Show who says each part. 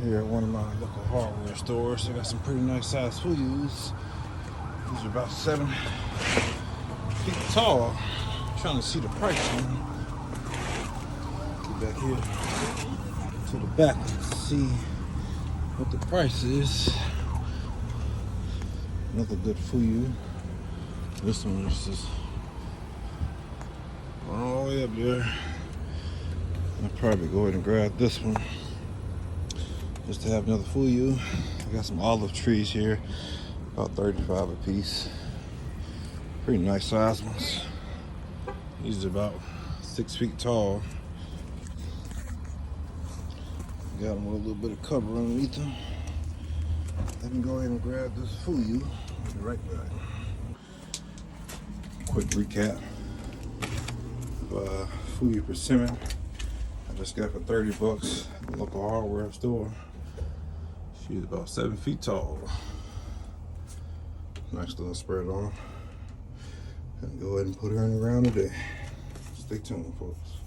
Speaker 1: Here at one of my local hardware stores. They got some pretty nice sized Fuyus. These are about 7 feet tall. I'm trying to see the price on them. Get back here to the back and see what the price is. Another good Fuyu. This one is just all the way up there. I'll probably go ahead and grab this one just to have another Fuyu. I got some olive trees here, about 35 a piece. Pretty nice size ones. These are about 6 feet tall. Got them with a little bit of cover underneath them. Let me go ahead and grab this Fuyu. I'll be right back. Quick recap. Fuyu Persimmon. I just got for 30 bucks at the local hardware store. She's about 7 feet tall. Nice little spread on. And go ahead and put her in the ground today. Stay tuned, folks.